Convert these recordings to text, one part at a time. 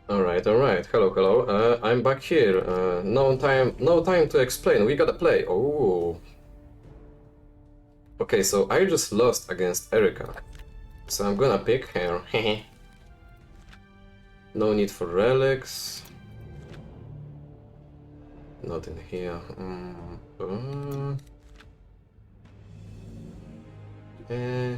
Alright, alright. Hello, hello. I'm back here. No time to explain. We gotta play. Oh. Okay, so I just lost against Erika. So I'm gonna pick her. No need for relics. Not in here. Eh.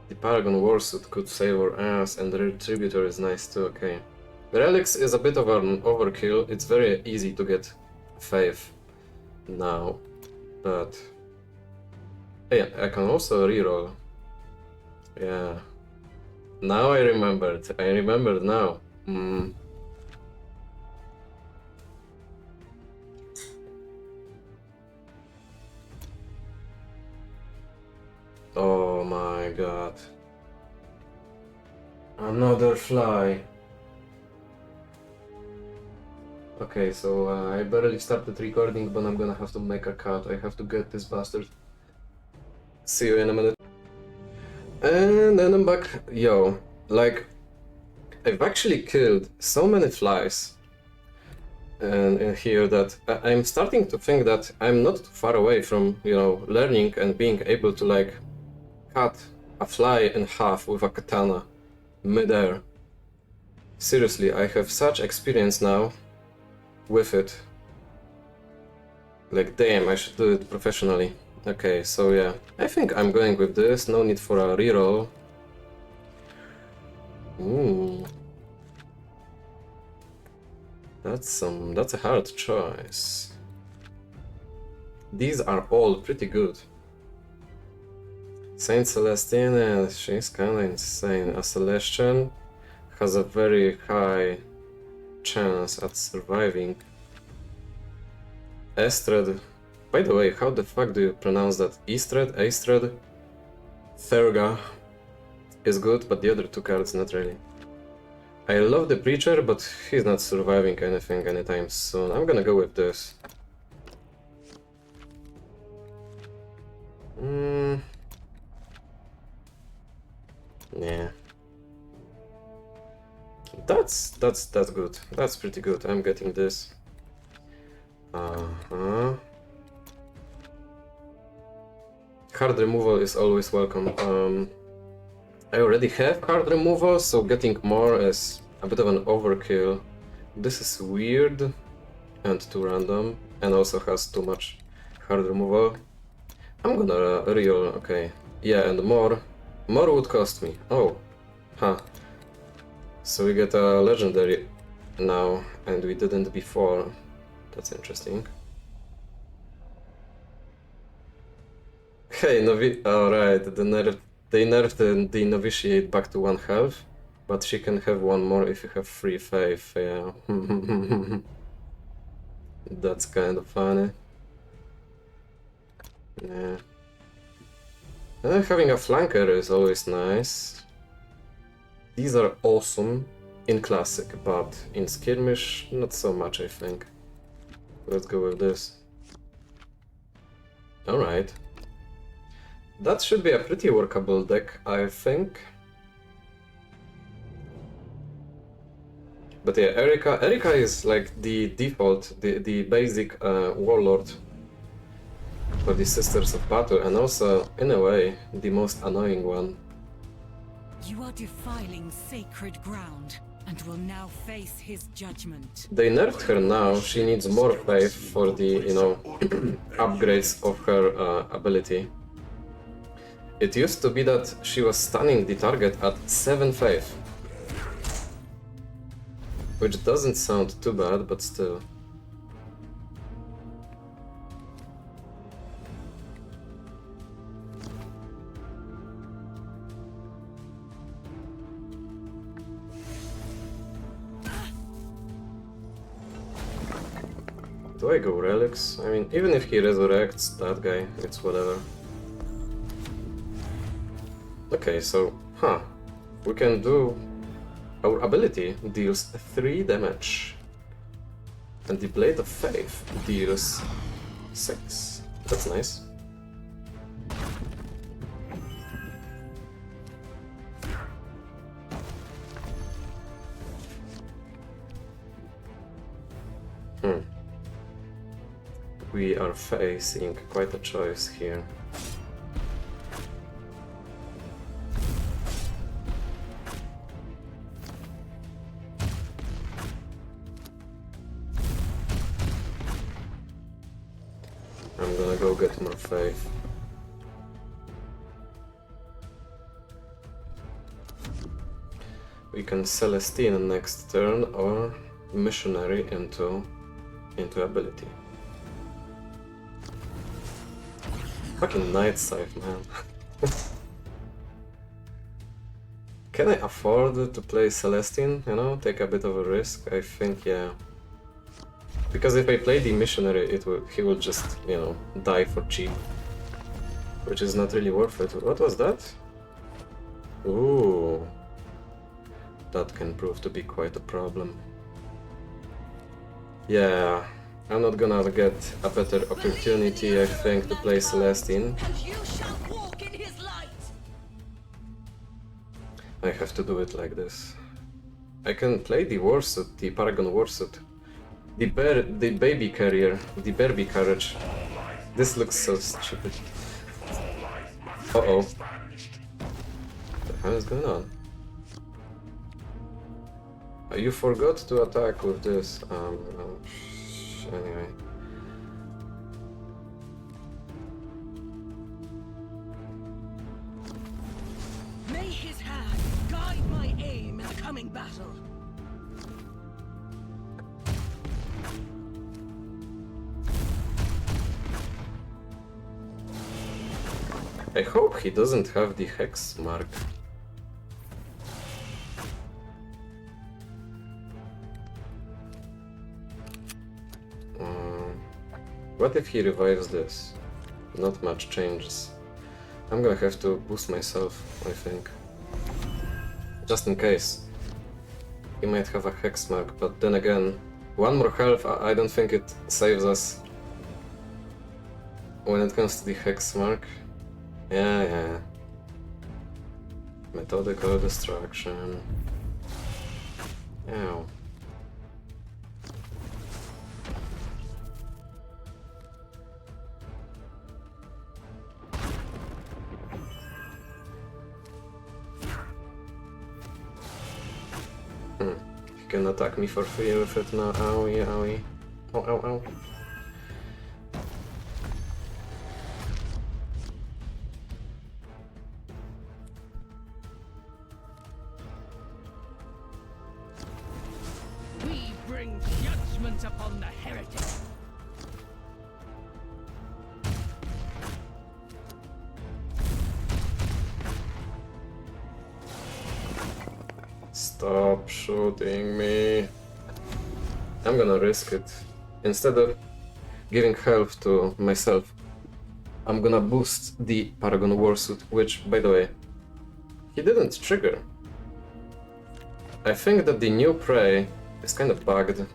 The Paragon Warsuit could save our ass, and the Retributor is nice too, okay. Relics is a bit of an overkill. It's very easy to get faith now, but hey, I can also reroll. Yeah. Now I remembered. I remembered now. Oh my god. Another fly. Okay, so I barely started recording, but I'm gonna have to make a cut. I have to get this bastard. See you in a minute. And then I'm back. Yo, like, I've actually killed so many flies in here that I'm starting to think that I'm not too far away from, you know, learning and being able to, like, cut a fly in half with a katana mid-air. Seriously, I have such experience now with it. Like, damn, I should do it professionally. Okay, so yeah, I think I'm going with this. No need for a reroll. Ooh. That's a hard choice. These are all pretty good. Saint Celestina, she's kinda insane. A Celestian has a very high chance at surviving. Estred. By the way, how the fuck do you pronounce that? Estred? Estred? Therga is good, but the other two cards not really. I love the Preacher, but he's not surviving anything anytime soon. I'm gonna go with this. Yeah. That's good. That's pretty good. I'm getting this. Hard removal is always welcome. I already have hard removal, so getting more is a bit of an overkill. This is weird and too random, and also has too much hard removal. I'm gonna reroll, okay. Yeah, and more would cost me. Oh, huh. So we get a legendary now, and we didn't before. That's interesting. Hey, alright, they nerfed the Novitiate back to 1 health, but she can have one more if you have free faith, yeah. That's kind of funny. Yeah. Having a flanker is always nice. These are awesome in Classic, but in Skirmish, not so much, I think. Let's go with this. Alright. That should be a pretty workable deck, I think. But yeah, Erika is like the default, the basic warlord for the Sisters of Battle, and also, in a way, the most annoying one. You are defiling sacred ground, and will now face his judgment. They nerfed her now, she needs more faith for the, you know, upgrades of her ability. It used to be that she was stunning the target at 7 faith. Which doesn't sound too bad, but still. Do I go relics? I mean, even if he resurrects that guy, it's whatever. Okay, so, we can do... Our ability deals 3 damage. And the Blade of Faith deals 6. That's nice. we are facing quite a choice here. I'm gonna go get more faith. We can Celestine next turn or Missionary into ability. Fucking Night Scythe, man. Can I afford to play Celestine, you know, take a bit of a risk? I think, yeah. Because if I play the Missionary, he will just, you know, die for cheap. Which is not really worth it. What was that? Ooh. That can prove to be quite a problem. Yeah, I'm not gonna get a better opportunity, I think, to play Celestine. I have to do it like this. I can play the Warsuit, the Paragon Warsuit. The baby carrier, the Barbie carriage. This looks so stupid. Uh-oh. What the hell is going on? You forgot to attack with this. Anyway. May his hand guide my aim in the coming battle. I hope he doesn't have the hex mark. What if he revives this? Not much changes. I'm gonna have to boost myself, I think. Just in case. He might have a hex mark, but then again, one more health, I don't think it saves us when it comes to the hex mark. Yeah. Methodical destruction. Ow. He can attack me for free with it now. Owie, owie. Ow, ow, ow. We bring judgment upon the heretic. Stop shooting me. I'm gonna risk it. Instead of giving health to myself, I'm gonna boost the Paragon Warsuit, which, by the way, he didn't trigger. I think that the new prey is kind of bugged.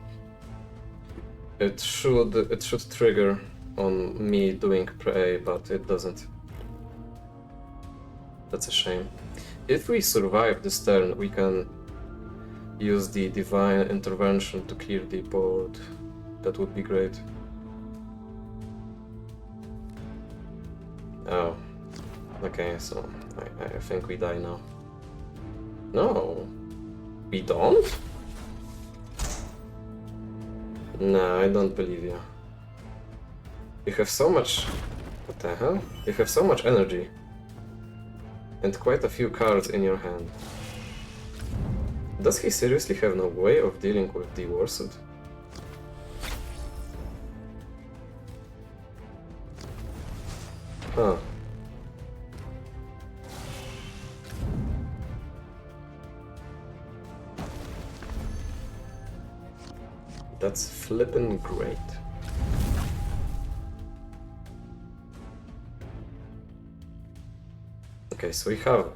It should trigger on me doing prey, but it doesn't. That's a shame. If we survive this turn, we can use the Divine Intervention to clear the board. That would be great. Oh. Okay, so I think we die now. No. We don't? No, I don't believe you. You have so much... What the hell? You have so much energy. And quite a few cards in your hand. Does he seriously have no way of dealing with the Warsuit? Huh. That's flippin' great. Okay, so we have...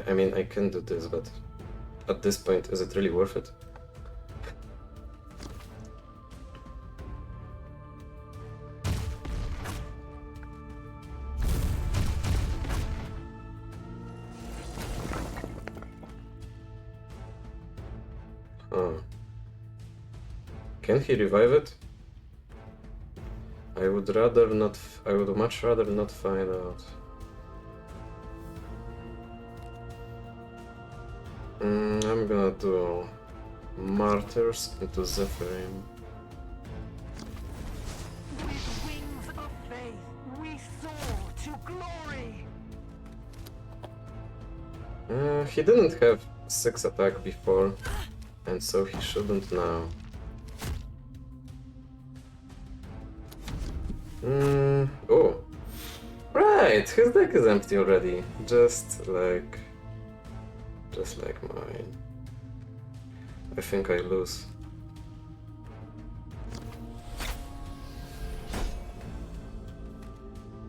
I mean, I can do this, but at this point, is it really worth it? Can he revive it? I would rather not. I would much rather not find out. I'm gonna do Martyrs into Zephyrim. With wings of faith, we soar to glory. He didn't have 6 attack before, and so he shouldn't now. Oh, right, his deck is empty already, just like mine. I think I lose.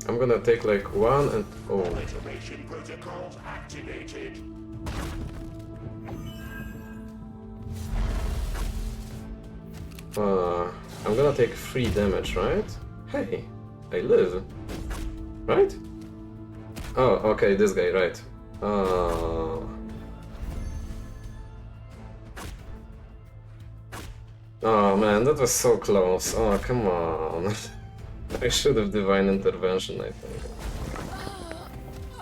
I'm gonna take like 1 and oh. Automation protocols activated. I'm gonna take 3 damage, right? Hey, I live. Right? Oh, okay, this guy, right. Oh man, that was so close. Oh, come on. I should have Divine Intervention, I think.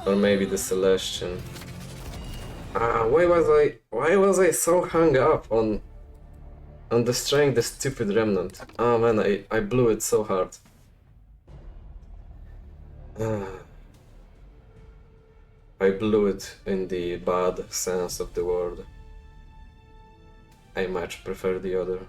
Or maybe the Celestian. Why was I so hung up on destroying the stupid remnant? Oh man, I blew it so hard. I blew it in the bad sense of the word. I much prefer the other.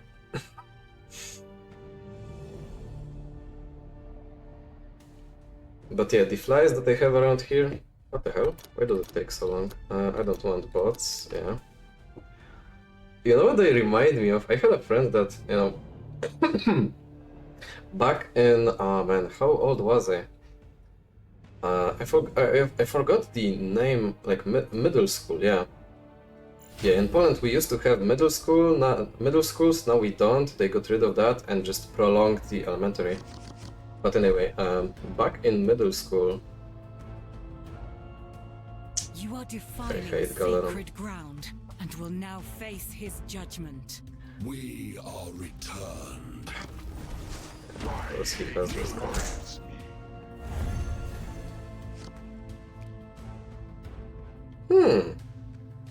But yeah, the flies that I have around here, what the hell? Why does it take so long? I don't want bots, yeah. You know what they remind me of? I had a friend that, you know, back in, oh man, how old was I? I forgot the name, like middle school, yeah. Yeah, in Poland we used to have middle schools, now we don't, they got rid of that and just prolonged the elementary. But anyway, back in middle school... You are defiling sacred ground and will now face his judgment. We are returned. Of course he has this guy.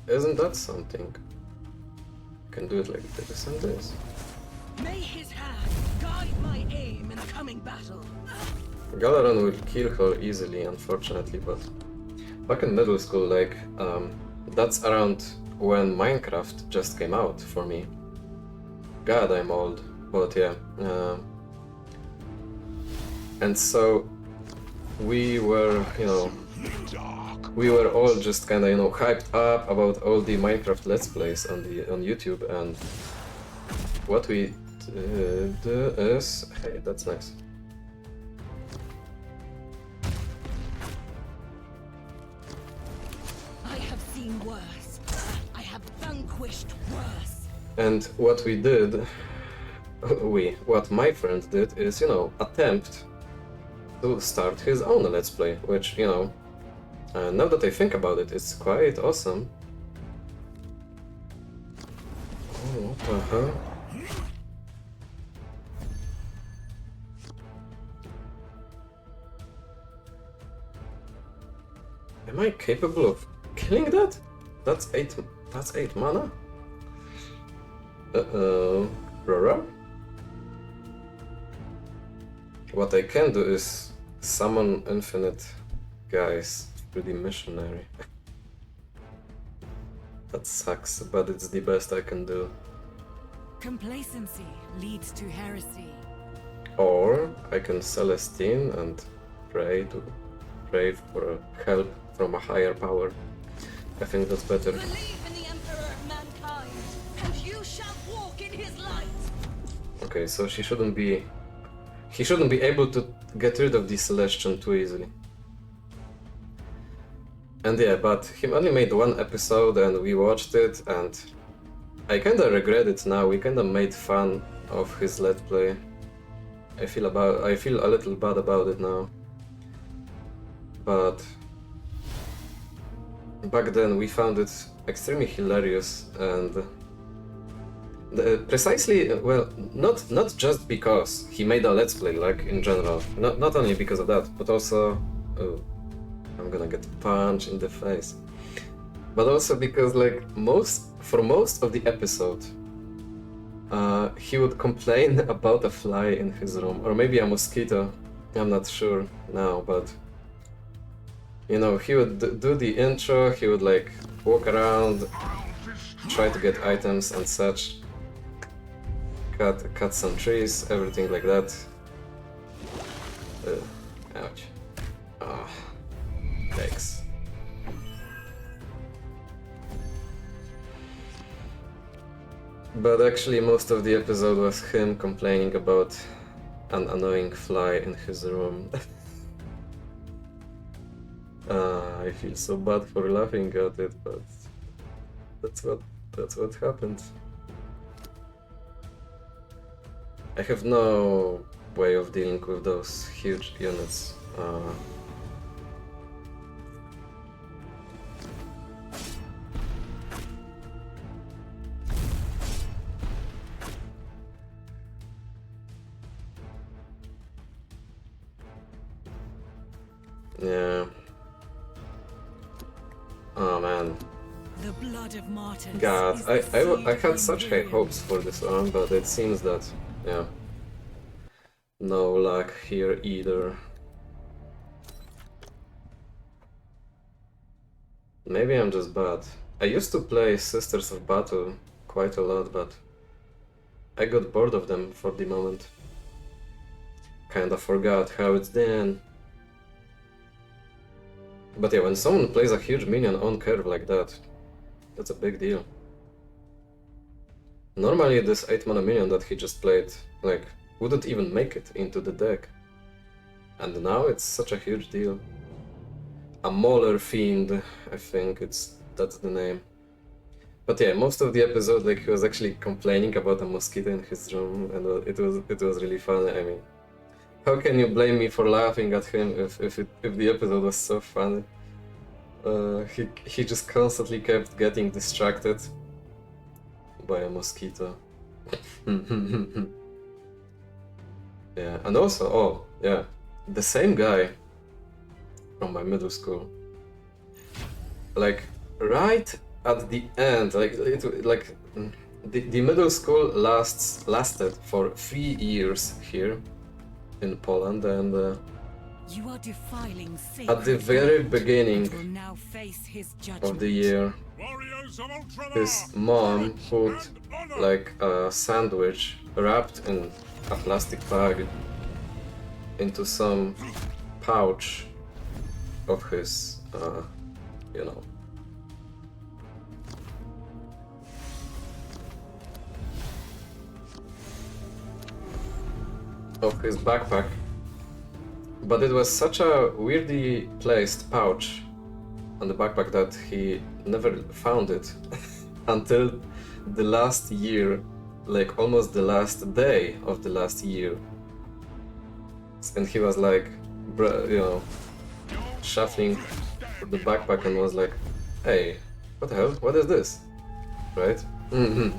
Isn't that something? Can do it like this and this. May his hand guide my aim in the coming battle. Galaran will kill her easily, unfortunately, but back in middle school, like, that's around when Minecraft just came out for me. God, I'm old, but yeah. And so we were, you know, we were all just kind of, you know, hyped up about all the Minecraft Let's Plays on YouTube, and what we did is... Hey, that's nice. I have seen worse. I have vanquished worse. And what we did, what my friend did is, you know, attempt to start his own Let's Play, which, you know, now that I think about it, it's quite awesome. Oh, what the hell? Am I capable of killing that? That's 8 mana? Rora? What I can do is summon infinite guys through the missionary. That sucks, but it's the best I can do. Complacency leads to heresy. Or I can Celestine and pray for help from a higher power. I think that's better. Believe in the Emperor of mankind, and you shall walk in his light. Okay, so he shouldn't be able to get rid of the Celestian too easily. And yeah, but he only made 1 episode and we watched it, and I kinda regret it now. We kinda made fun of his Let's Play. I feel a little bad about it now. But back then we found it extremely hilarious, and Precisely, well, not just because he made a let's play, like in general, not only because of that, but also, oh, I'm gonna get punched in the face, but also because like for most of the episode, he would complain about a fly in his room, or maybe a mosquito. I'm not sure now, but you know, he would do the intro. He would like walk around, try to get items and such. Cut some trees, everything like that. Ouch. Ah, thanks. But actually most of the episode was him complaining about an annoying fly in his room. I feel so bad for laughing at it, but that's what happened. I have no way of dealing with those huge units. Yeah. Oh man. The blood of martyrs. God, is I the had seed such of high ruin. hopes for this one, but it seems that, yeah, no luck here either. Maybe I'm just bad. I used to play Sisters of Battle quite a lot, but I got bored of them for the moment. Kinda forgot how it's done. But yeah, when someone plays a huge minion on curve like that, that's a big deal. Normally this 8 mana minion that he just played, like, wouldn't even make it into the deck. And now it's such a huge deal. A Mauler Fiend, I think that's the name. But yeah, most of the episode, like, he was actually complaining about a mosquito in his room, and it was really funny. I mean, how can you blame me for laughing at him if the episode was so funny? He just constantly kept getting distracted by a mosquito. Yeah, and also, oh yeah, the same guy from my middle school. Like right at the end, the middle school lasted for 3 years here in Poland, and You are defiling at the sacred very ground beginning and will now face his of judgment. the year, Warriors of Ultramar! his mom put And honor! like a sandwich wrapped in a plastic bag into some pouch of his, you know. Of his backpack. But it was such a weirdly placed pouch on the backpack that he never found it until the last year, like almost the last day of the last year. And he was like, you know, shuffling the backpack and was like, hey, what the hell? What is this? Right? No,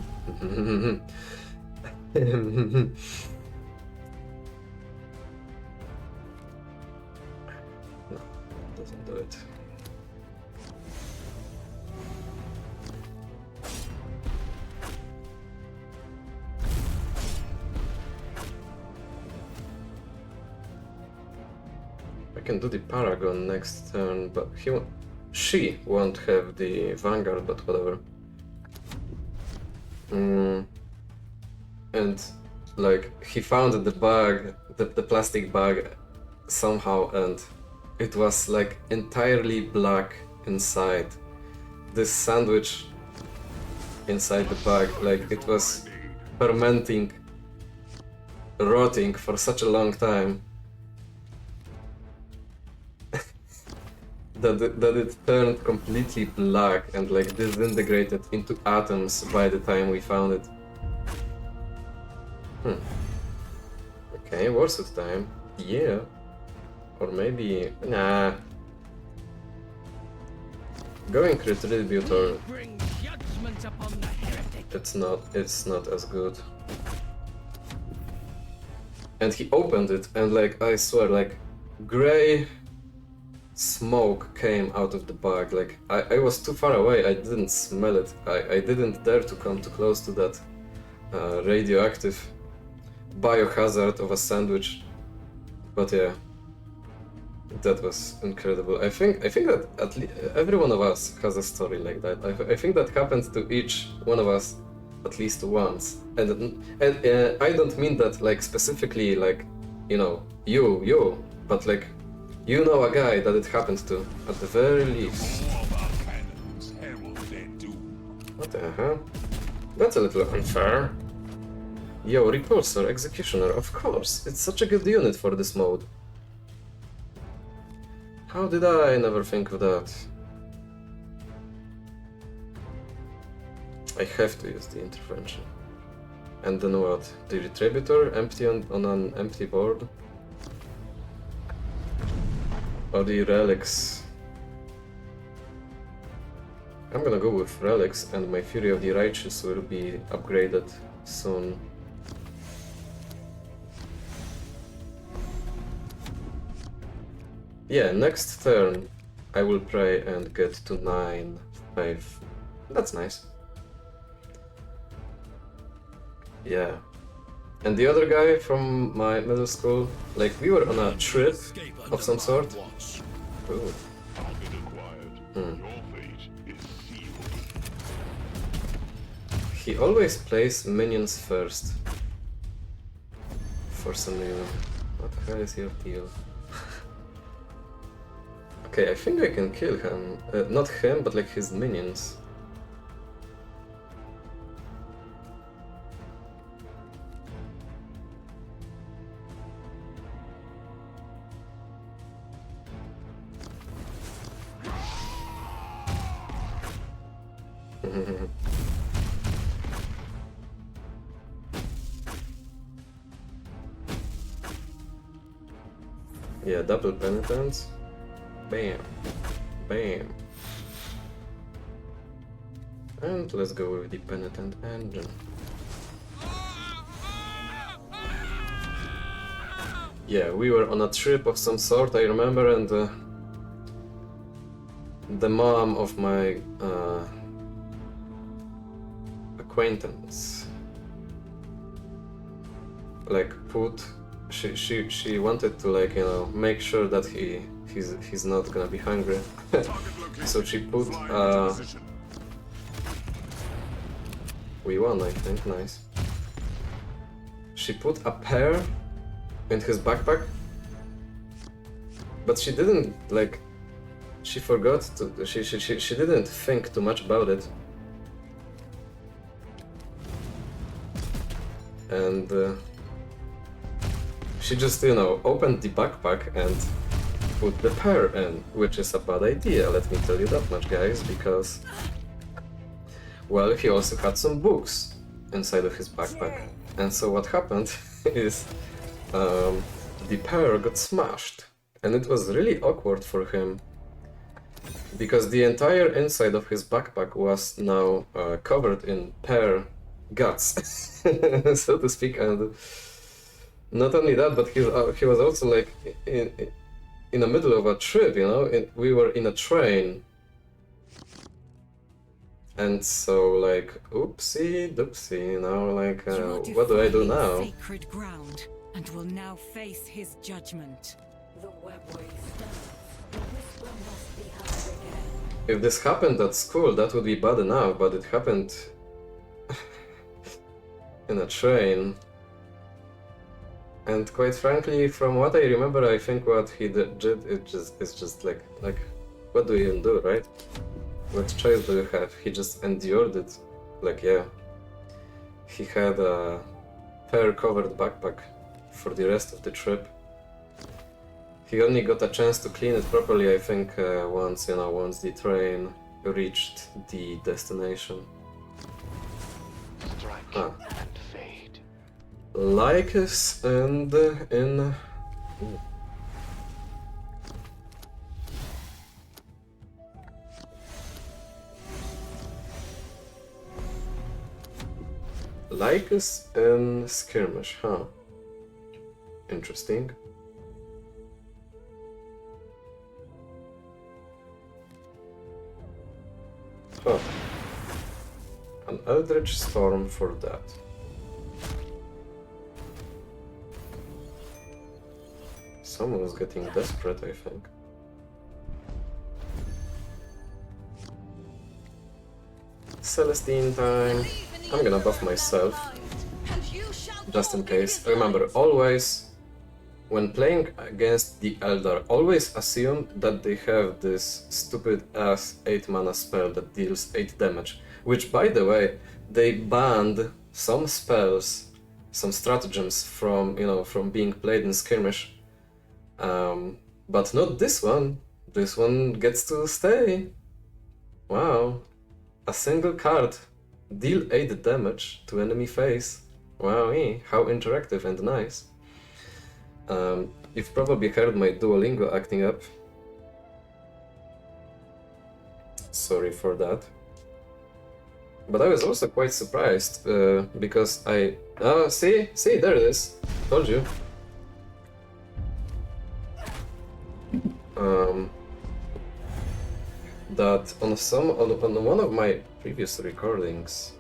doesn't do it. I can do the Paragon next turn, but she won't have the Vanguard, but whatever. And like he found the bag, the plastic bag somehow, and it was like entirely black inside. This sandwich inside the bag, like it was fermenting, rotting for such a long time. that it turned completely black and like disintegrated into atoms by the time we found it. Okay, Warsuit time. Yeah. Or maybe... nah. Going Retributor judgment upon the heretic. It's not as good. And he opened it, and like, I swear, like, gray smoke came out of the bag. Like, I was too far away, I didn't smell it. I didn't dare to come too close to that radioactive biohazard of a sandwich. But yeah, that was incredible. I think that at least every one of us has a story like that. I think that happened to each one of us at least once. And I don't mean that like specifically like, you know, you, but like, you know a guy that it happened to, at the very least. More of our cannons herald their doom. What the hell? That's a little unfair. Yo, Repulsor, Executioner, of course. It's such a good unit for this mode. How did I never think of that? I have to use the intervention. And then what? The Retributor empty on an empty board? Or the Relics? I'm gonna go with Relics, and my Fury of the Righteous will be upgraded soon. Yeah, next turn I will pray and get to 9/5. That's nice. Yeah. And the other guy from my middle school, like, we were on a trip of some sort. Ooh. Hmm. He always plays minions first. For some reason. What the hell is your deal? Okay, I think I can kill him. Not him, but like his minions. Yeah, double penitence. Bam. Bam. And let's go with the penitent engine. Yeah, we were on a trip of some sort, I remember, and the mom of my acquaintance like she wanted to, like, you know, make sure that he's not gonna be hungry. So she put we won, I think. Nice. She put a pear in his backpack, but she didn't, like, she forgot to, she didn't think too much about it. And she just, you know, opened the backpack and put the pear in, which is a bad idea, let me tell you that much, guys, because, well, he also had some books inside of his backpack. And so what happened is the pear got smashed, and it was really awkward for him because the entire inside of his backpack was now covered in pear guts, so to speak. And not only that, but he was also, like, in the middle of a trip, you know. We were in a train, and so, like, oopsie doopsie, you know, like, what do I do now? Sacred ground, and will now face his judgment. The webway stands. The whisper must be heard again. If this happened at school, that would be bad enough, but it happened in a train. And quite frankly, from what I remember, I think what he did, it's just like, what do you even do, right? What choice do you have? He just endured it. Like, yeah. He had a pear-covered backpack for the rest of the trip. He only got a chance to clean it properly, I think, once the train reached the destination. Strike Ah. and fade. Lycus and in... Ooh. Lycus in skirmish, huh? Interesting. Huh. An Eldritch Storm for that. Someone's getting desperate, I think. Celestine time. I'm gonna buff myself, just in case. Remember, always, when playing against the Eldar, always assume that they have this stupid-ass 8 mana spell that deals 8 damage. Which, by the way, they banned some spells, some stratagems from, from being played in skirmish. But not this one. This one gets to stay. Wow. A single card. Deal 8 damage to enemy face. Wow, how interactive and nice. You've probably heard my Duolingo acting up. Sorry for that. But I was also quite surprised, because I... Oh, see, there it is. Told you. That on one of my previous recordings,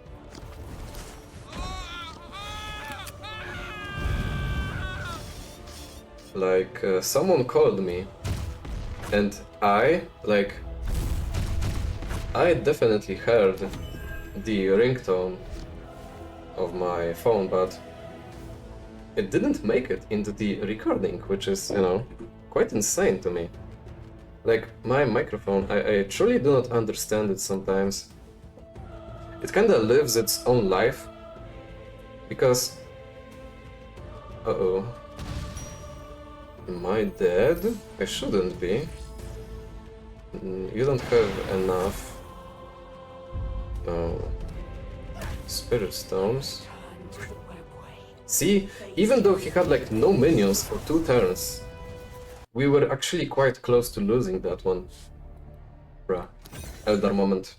like, someone called me, and I definitely heard the ringtone of my phone, but it didn't make it into the recording, which is, quite insane to me. Like, my microphone, I truly do not understand it sometimes. It kinda lives its own life, because... Uh-oh. Am I dead? I shouldn't be. You don't have enough... Spirit Stones. See, even though he had like no minions for 2 turns, we were actually quite close to losing that one. Bruh. Eldar moment.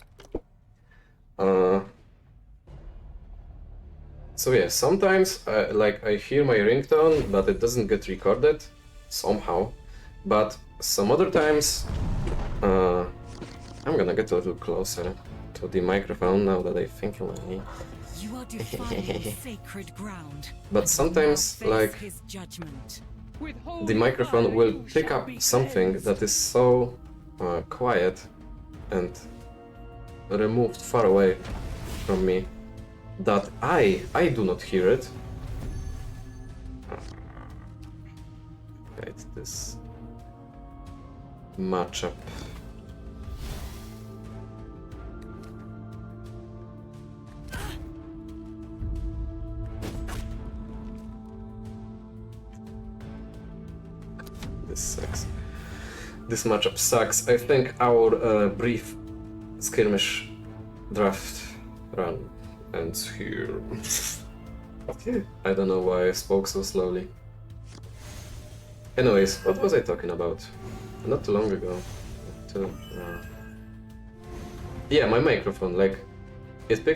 So yeah, sometimes I hear my ringtone, but it doesn't get recorded somehow. But some other times, I'm gonna get a little closer to the microphone now that I think about me. You are defiling sacred ground. But sometimes, like, his judgment. the microphone will pick up something that is so quiet and removed far away from me that I do not hear it. Right, this matchup. This sucks. This matchup sucks. I think our brief skirmish draft run ends here. I don't know why I spoke so slowly. Anyways, what was I talking about? Not too long ago. Yeah, my microphone, like,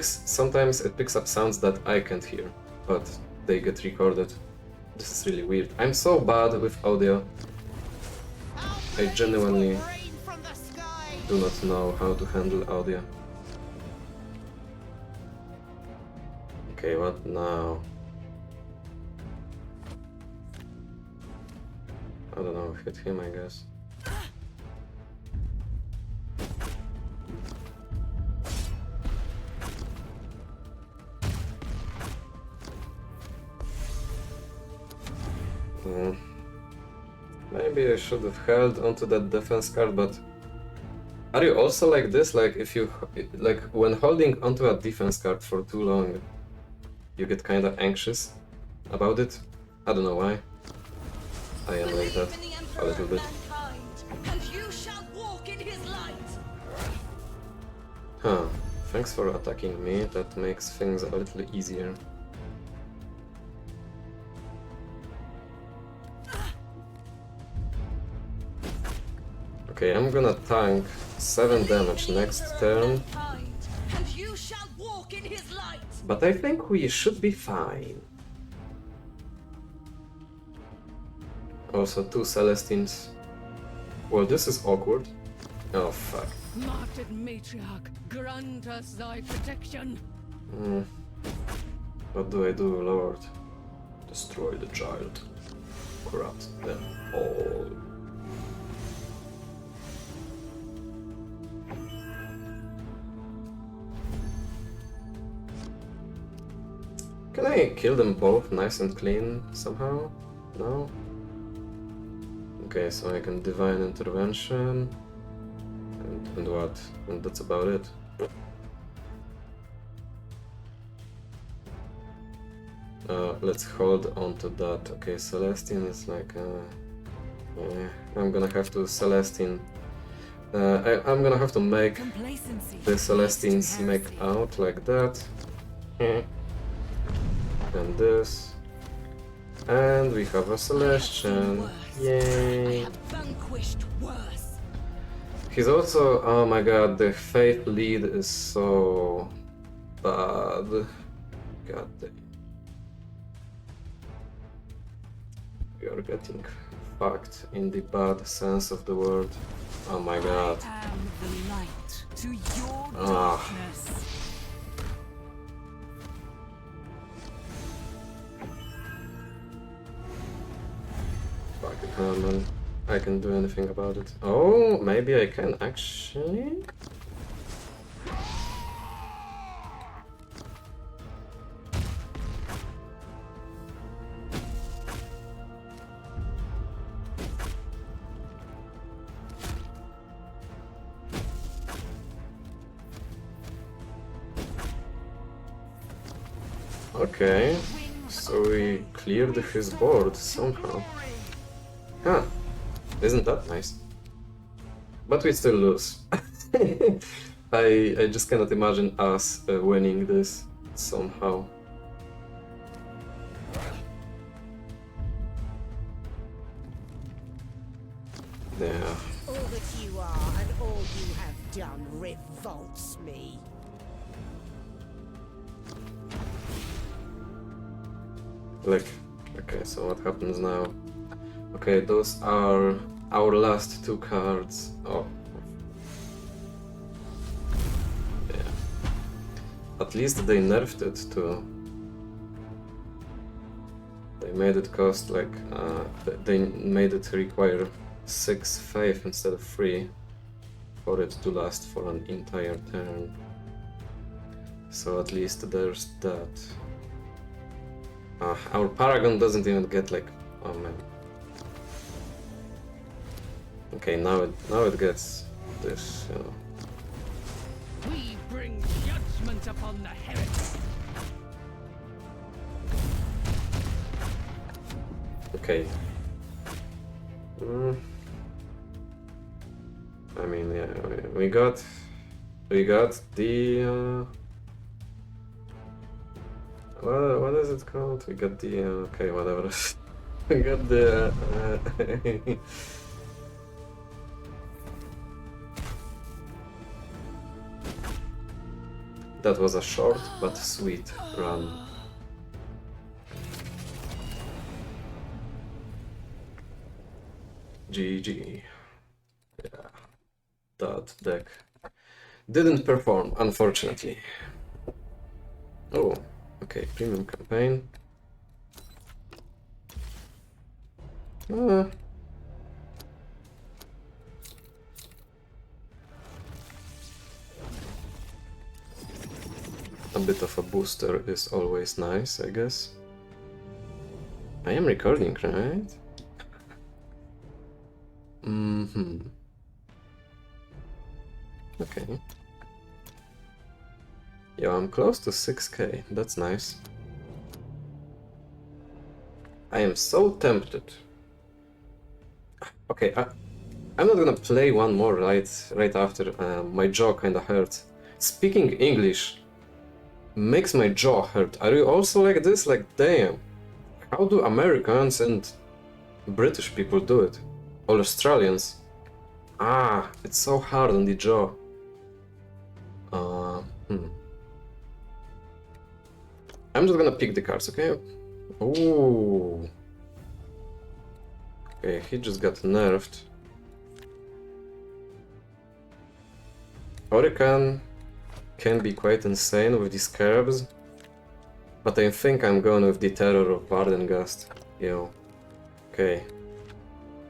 sometimes it picks up sounds that I can't hear, but they get recorded. This is really weird. I'm so bad with audio. I genuinely do not know how to handle audio. Okay, what now? I don't know, hit him, I guess. Maybe I should have held onto that defense card, but are you also like this? Like, if you when holding onto a defense card for too long, you get kind of anxious about it? I don't know why. I am like that a little bit. Huh. Thanks for attacking me. That makes things a little easier. Okay, I'm gonna tank 7 damage next turn. shall walk in his light. But I think we should be fine. Also, 2 Celestines. Well, this is awkward. Oh, fuck. Martyred matriarch, grant us thy protection. What do I do, Lord? Destroy the child. Corrupt them all. Can I kill them both nice and clean somehow? No? Okay, so I can Divine Intervention. And what? And that's about it. Let's hold on to that. Okay, Celestine is like... I'm gonna have to Celestine... I'm gonna have to make the Celestines make out like that. And this. And we have a Celestian. Yay! He's also... Oh my god, the Faith lead is so... bad. God damn. We are getting fucked in the bad sense of the word. Oh my god. I am the light to your Ah. darkness. Fuck it, man. I can do anything about it. Oh, maybe I can actually? Okay, so we cleared his board somehow. Huh, isn't that nice? But we still lose. I just cannot imagine us winning this somehow. Yeah. All that you are and all you have done revolts me. Like, okay, so what happens now? Okay, those are our last 2 cards. Oh. Yeah. At least they nerfed it too. They made it cost like, they made it require 6 faith instead of 3 for it to last for an entire turn. So at least there's that. Our Paragon doesn't even get like... oh man. Okay, now it gets this, you know. We bring judgment upon the heretic. Okay. I mean, yeah, we got the... what is it called? We got the... okay, whatever. We got the... That was a short but sweet run. GG. Yeah. That deck didn't perform, unfortunately. Oh, okay, premium campaign. A bit of a booster is always nice, I guess. I am recording, right? Okay. Yo, I'm close to 6k, that's nice. I am so tempted. Okay, I'm not gonna play one more right after. My jaw kinda hurts. Speaking English makes my jaw hurt. Are you also like this? Like, damn. How do Americans and British people do it? Or Australians? Ah, it's so hard on the jaw. I'm just gonna pick the cards, okay? Ooh. Okay, he just got nerfed. Hurricane can be quite insane with these curbs, but I think I'm going with the Terror of Vardengast. Yo. Okay.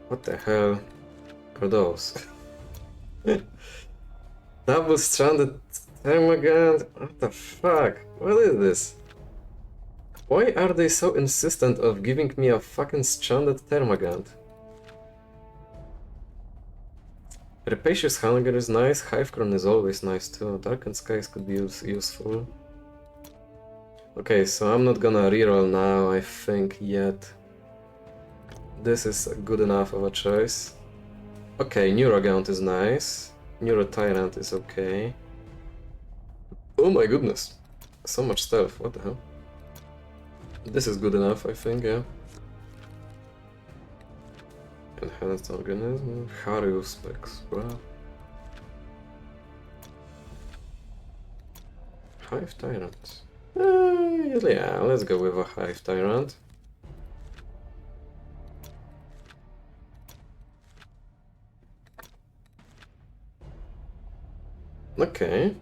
What the hell are those? Double stranded Termagant? What the fuck? What is this? Why are they so insistent of giving me a fucking stranded Termagant? Rapacious Hunger is nice, Hivecron is always nice too, Darkened Skies could be useful. Okay, so I'm not gonna reroll now, I think, yet. This is good enough of a choice. Okay, Neurogaunt is nice, Neurotyrant is okay. Oh my goodness, so much stuff, what the hell? This is good enough, I think, yeah. Enhanced Organism, Harius specs, wow. Hive Tyrant. Yeah, let's go with a Hive Tyrant. Okay.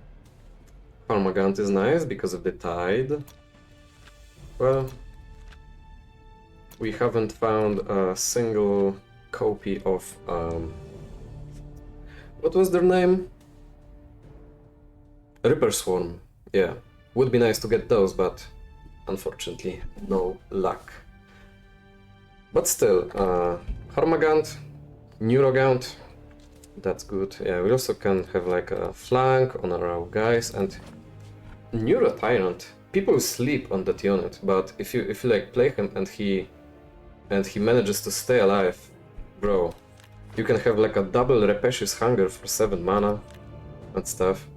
Harmagant is nice because of the Tide. Well, we haven't found a single copy of what was their name? Ripper Swarm. Yeah, would be nice to get those, but unfortunately no luck. But still, Harmagant, Neurogaunt, that's good. Yeah, we also can have like a flank on our guys, and Neurotyrant. People sleep on that unit, but if you like play him and he manages to stay alive, bro, you can have like a double Rapacious Hunger for 7 mana and stuff.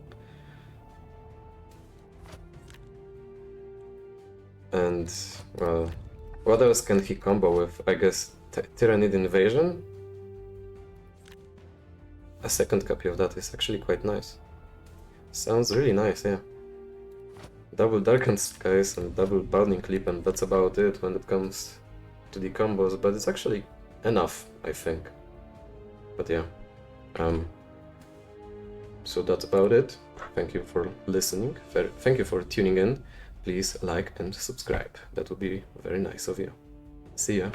And, well, what else can he combo with? I guess Tyrannid Invasion? A second copy of that is actually quite nice. Sounds really nice, yeah. Double Darkened Skies and double Burning Clip, and that's about it when it comes to the combos, but it's actually enough, I think. But yeah, so that's about it. Thank you for listening, thank you for tuning in. Please like and subscribe, that would be very nice of you. See ya.